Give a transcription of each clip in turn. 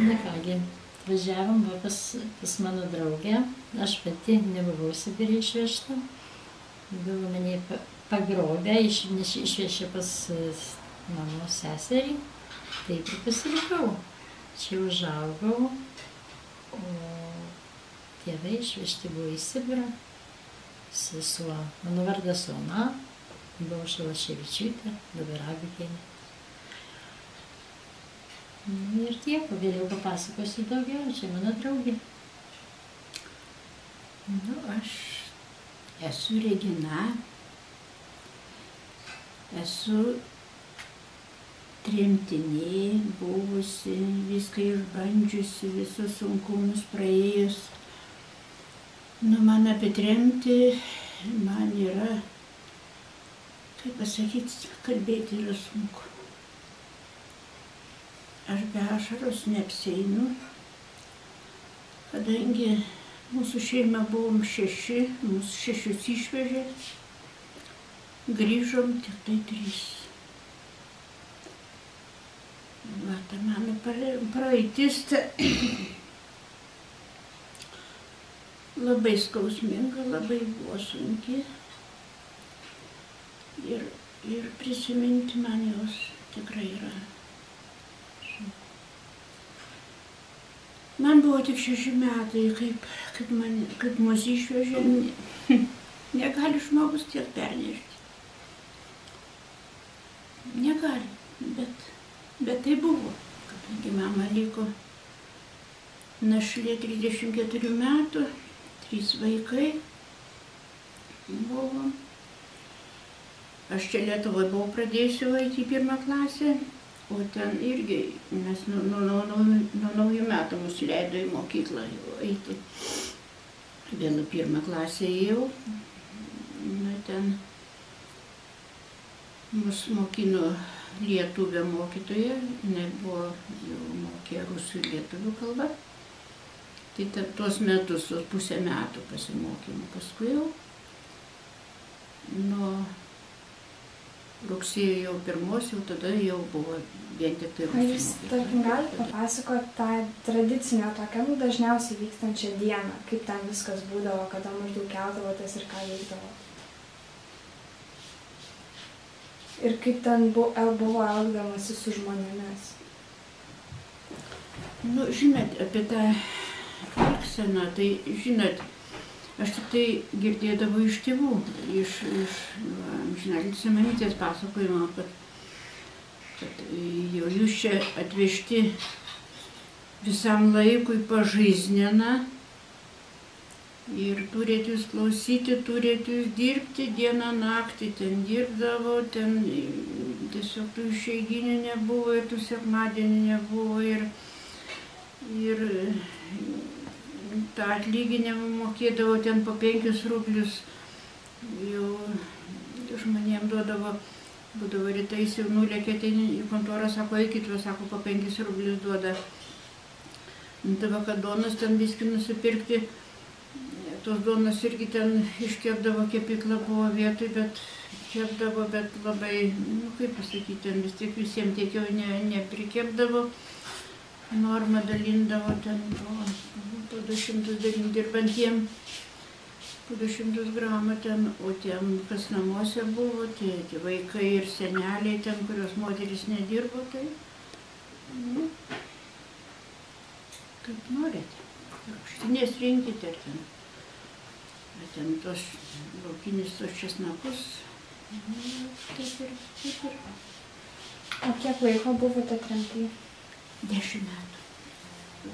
Na kągi, važiavom pas mano draugę, aš pati nebuvau Sibirį išvežta, buvo mane pagrobę, išvežė pas mano seserį, taip ir pasilikau. Čia užaugau, o tėvai išvežti buvo į Sibirą, sesuo, mano vardas Ona, buvo Šalaševičiūtė, dabar Abikienė. Ir tiek, o vėliau papasakosiu daugiau, čia mano draugė. Aš esu Regina, esu tremtinė, buvusi, viską išbandžiusi, visus sunkumus praėjus. Man apie tremtį, man yra, kaip pasakyti, kalbėti yra sunku. Aš be ašaros neapseinu, kadangi mūsų šeima buvom 6, mūsų 6 išvežė, grįžom tik tai 3. Ta mano praeitis labai skausminga, labai buvo sunki ir prisiminti man jos tikrai yra. Man buvo tik 6 metai, kaip mus išvežė, negali žmogus tiek pernešti. Negali, bet tai buvo, kadangi mama liko našlė 34 metų, 3 vaikai buvo. Aš čia Lietuvoje buvau pradėjusi eiti į 1. klasę. O ten irgi, nes nuo naujų metų mus leido į mokyklą eiti. Vėl 1. klasę ėjau. Ten mus mokino lietuvė mokytoja, jinai buvo jau mokė rusų ir lietuvių kalbą. Tai tuos metus, pusę metų pasimokėm. Paskui jau nuo rugsėjo jau 1, jau tada jau buvo vien tik tai rusų. Jūs, tarkim, galite papasakoti tą tradicinę tokią, dažniausiai vykstančią dieną, kaip ten viskas būdavo, kada maždaug keldavotės ir ką veikdavo. Ir kaip ten buvo elgdamasi su žmonėmis. Žinot, apie tą elgseną, tai žinot, aš tik tai girdėdavau iš tėvų, iš amžinatilsį mamytės pasakojimo, kad jau jūs čia atvežti visam laikui pažaizdieną ir turėt jūs klausyti, turėt jūs dirbti dieną naktį, ten dirbdavo, ten tiesiog tų išeiginių nebuvo ir tų sekmadienių nebuvo ir tą atlyginimą mokėdavo ten po 5 rublius, jau žmonėm duodavo, būdavo rytais jau nulėkėte į kontorą, sako, eikit, sako, po 5 rublius duoda. Tada, kad duonas ten viskį nusipirkti, tos duonas irgi ten iškepdavo, kepykla buvo vietoj, bet kepdavo, bet labai, kaip pasakyti, ten vis tiek visiems tiek jau neprikepdavo. Normą dalindavo ten po 200 dirbantiem, po 200 gramų ten, o tiem, kas namuose buvo, tie vaikai ir seneliai ten, kurios moterys nedirbo, tai, kaip norite, rūgštinės rinkite ir ten tos laukinis tos česnakus, taip ir. O kiek laiko buvote tremtyje? 10 metų.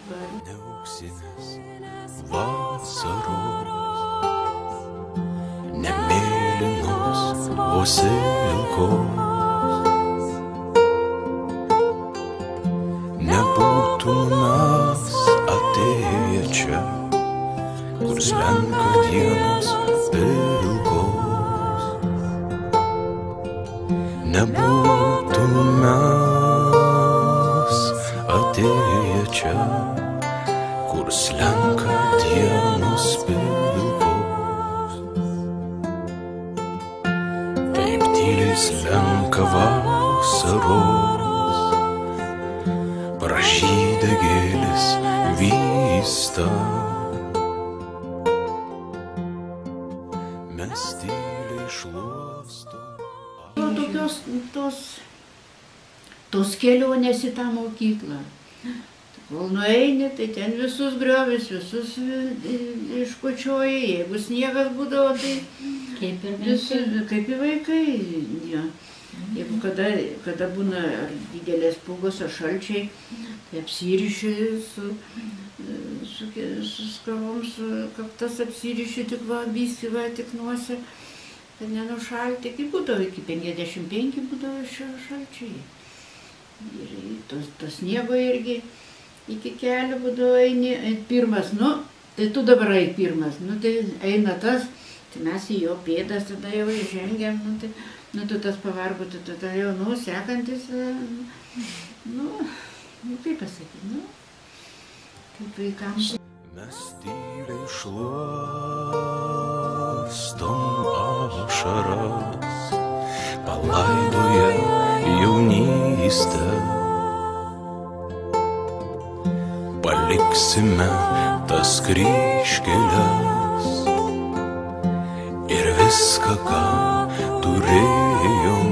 Neauksinės vasaros, nemėlynos, vos ilgos, nebūtų mes atėję čia, kur slenka dienos ilgos, nebūtų mes atėję čia, kur slenka dienos pilkos. Taip tyliai slenka vasaros, pražydę gėlės vysta. Mes tyliai šluostom. Tos kelionės į tą mokyklą. Kol nueini, tai ten visus griovis, visus iškočioji, jeigu sniegas būdavo, tai kaip į vaikai. Ja. Jeigu kada būna ar didelės pūgos ar šalčiai, tai apsiriši su skavom, su kaktas apsiriši tik biskį, tik nuose, kad nenušalti. Kaip būdavo, iki 55 būdavo šalčiai. Ir to sniego irgi iki kelių būdavo eini, pirmas, tai tu dabar eik pirmas, tai eina tas, tai mes į jo pėdas tada jau įžengiam, tu tas pavargo, tada jau, sekantis, kaip pasakyti, kaip vaikams. Mes tyliai šluostom ašaras, palaidoję jaunystę. Paliksime tas kryžkeles ir viską, ką turėjom.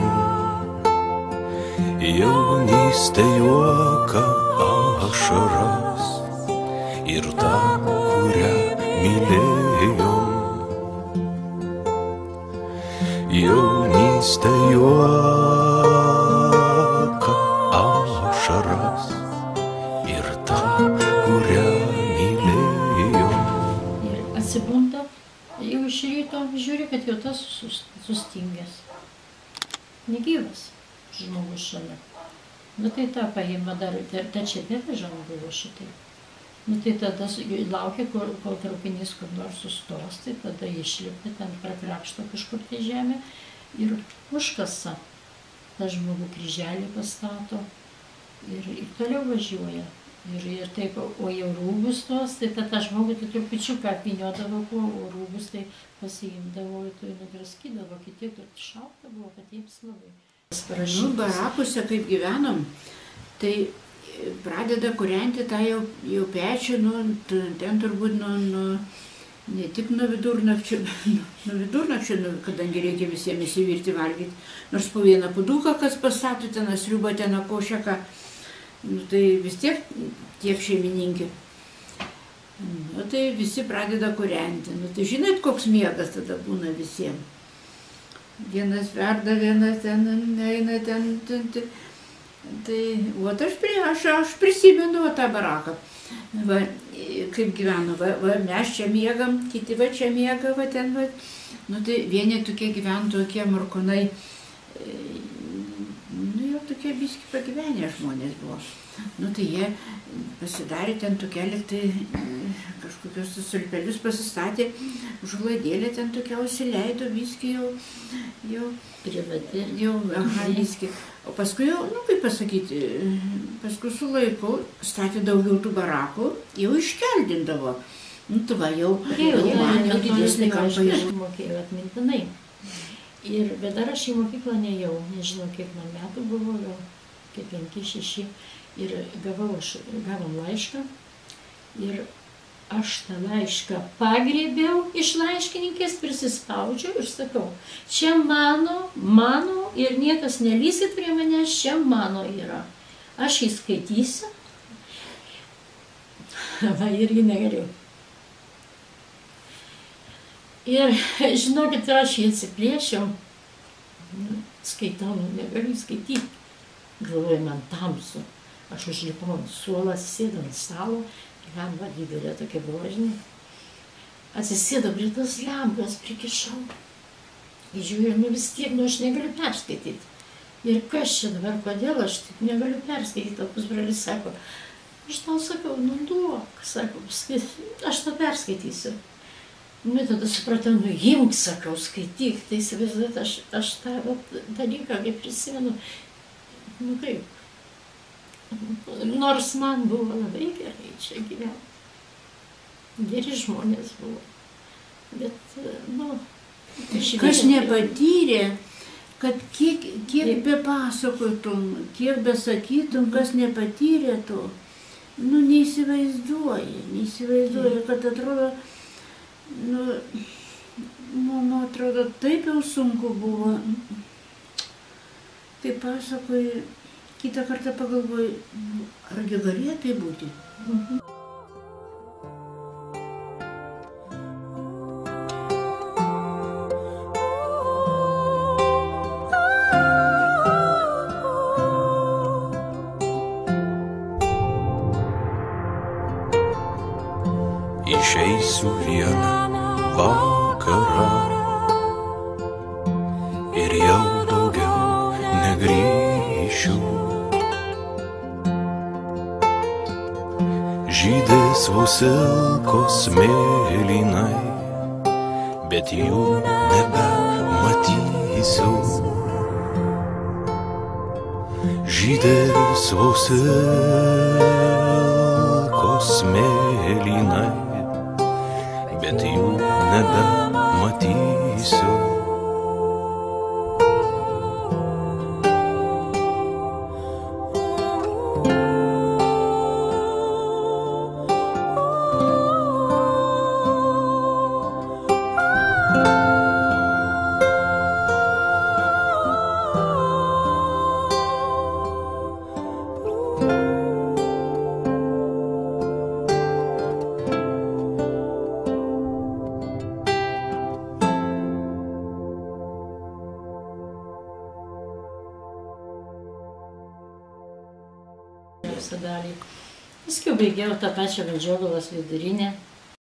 Jaunystė, juoką, ašaras ir tą, kurią mylėjom. Jaunystė, juoką, ašaras ir tą, kurią mylėjom. Ir atsibunda, jau iš ryto žiūri, kad jau tas sustingęs. Negyvas žmogus šalia. Tai tą paima dar, ta čia bevežama buvo šitai. Tai tada laukia, kol traukinys kur nors sustos, tai tada išlipa, ten prakrapšto kažkur tai žemę ir užkasa. Ta žmogų kryželį pastato ir toliau važiuoja. Ir taip, o jau rūbus tos, tai tą žmogų tai trupučiuką apvyniodavo, o rūbus tai pasiimdavo, tai nudraskydavo, kiti šalta buvo, kad jiems labai. Barakuose, kaip gyvenom, tai pradeda kūrenti tą jau pečią, ten turbūt ne tik nuo vidurnakčio, kadangi reikia visiems įsivirti valgyti, nors po vieną puduką, kas pastatų ten sriubą, ten košeką, tai vis tiek šeimininkė. Tai visi pradeda kūrenti. Tai žinot, koks miegas tada būna visiems. Vienas verda, vienas ten eina, ten. Tai, aš prisimenu tą baraką. Kaip gyveno, mes čia miegam, kiti čia miega, ten. Tai vieni tokie gyveno, tokie markonai, jau tokie biski pagyvenę žmonės buvo. Tai jie pasidarė ten tokia, liktai kažkokios sulpelius pasistatė, užuolaidėlė ten tokia užsileido, biski jau privati. Biski. O paskui jau, kaip pasakyti, paskui su laiku statė daugiau tų barakų, jau iškeldindavo. Jau didesnį kampą jau. Mokėjau atmintinai. Bet dar aš į mokyklą nejau, nežinau, kiek man metų buvo, gal kaip 5-6. Ir gavom laišką ir aš tą laišką pagrėbiau iš laiškininkės, prisispaudžiau ir sakau, čia mano ir niekas nelysit prie manęs, čia mano yra. Aš jį skaitysiu. Irgi negaliu. Ir žinokit, aš jį atsiplėšiau, skaitau, negaliu skaityti. Galvoju, man tamsu. Aš užlipau ant suolą, atsisėdau ant stalo, lempa didelė tokia brožinė. Atsisėdau prie tos lempos, prikišau. Žiūrėjau, vis tiek, aš negaliu perskaityti. Ir kas čia dabar, kodėl aš taip negaliu perskaityti, o pusbrolis sako, aš tau sakau, duok, sako, aš tau perskaitysiu. Tada supratau, imk, sakau, skaityk, tai įsivaizduot, aš tą dalyką, kaip prisimenu, kaip. Nors man buvo labai gerai čia gyventi. Geri žmonės buvo. Bet, kas nepatyrė, kad kiek bepasakotum, kiek besakytum, kas nepatyrė to, nu, neįsivaizduoji, kad atrodo, nu, atrodo, taip jau sunku buvo. Tai pasakoju, kitą kartą pagalvoju, argi galėjo tai būti? Išeisiu vieną vakarą ir jau daugiau negrįšiu. Žydės vos ilgos mėlynai, bet jų nebematysiu. Žydės vos ilgos mėlynai, bet jų nebematysiu. Dalį. Paskui baigiau tą pačią Medžiogalos vidurinę.